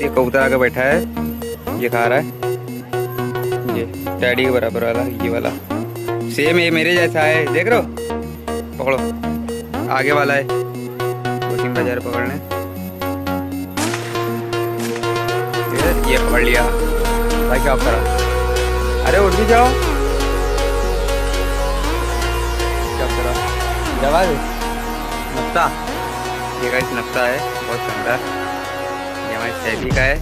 ये कबूतर आके बैठा है, ये खा रहा है, ये टैडी के बराबर वाला, ये वाला सेम ये मेरे जैसा है, देख रहे हो। पकड़ो, आगे वाला है, 2-3 बाजार पकड़ने। ये पकड़ लिया भाई, क्या करा। अरे उठ भी जाओ, क्या करा। जवाब नक्शा, ये गाइस नक्शा है, बहुत शानदार। ये हमारी सैली का है।